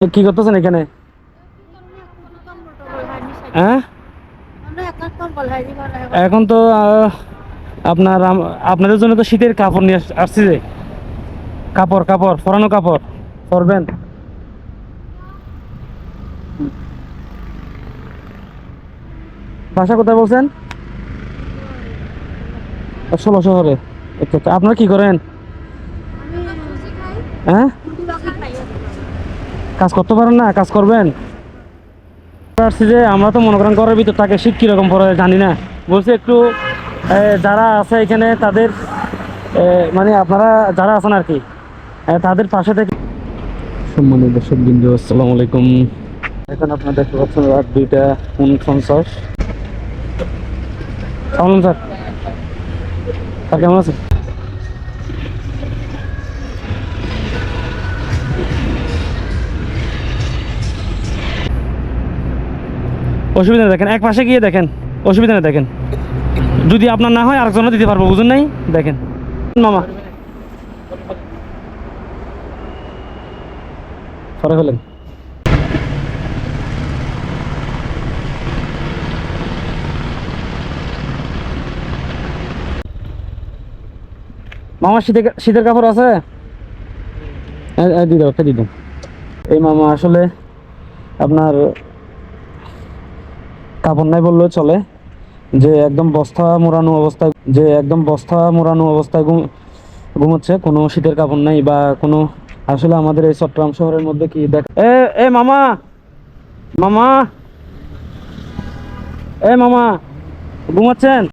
কি করতেছেন এখানে? হ্যাঁ, এখন তো আপনাদের জন্য তো শীতের কাপড় নিয়ে আসছি যে, কাপড় কাপড় পরানো কাপড় পরবেন। বাসা কোথায় বলছেন? 16 শহরে। আচ্ছা আচ্ছা, আপনারা কি করেন? হ্যাঁ, কাজ করতে পারেন না, কাজ করবেন। আসছি যে আমরা তো মনে করেন ঘরের ভিতর থাকে, শীত কিরকম পড়ে জানি না, বলছি একটু যারা আছে এখানে তাদের মানে আপনারা যারা আছেন আর কি, তাদের পাশে থেকে। সম্মানিত দর্শক বিন্দু, আসসালামু আলাইকুম। এখন আপনারা দেখতে পাচ্ছেন রাত 2:49। সালাম স্যার, স্যার কেমন আছেন? অসুবিধা নেই, দেখেন এক পাশে গিয়ে দেখেন, অসুবিধা নেই দেখেন, যদি আপনার না হয় আরেকজনও দিতে পারবো, বুঝুন নাই? দেখেন মামা, সরে ফেলেন। মামা শীতের শীতের কাপড় আছে? দিয়ে দাও, একটা দিয়ে দাও। এই মামা আসলে আপনার কাপড় নাই বললেও চলে, যে একদম বস্তা মোড়ানো অবস্থায়, ঘুমোচ্ছে, কোনো শীতের কাপড় নাই বা কোনো। আসলে আমাদের এই চট্টগ্রাম শহরের মধ্যে কি দেখ, এ মামা, মামা, এ মামা, ঘুমাচ্ছেন?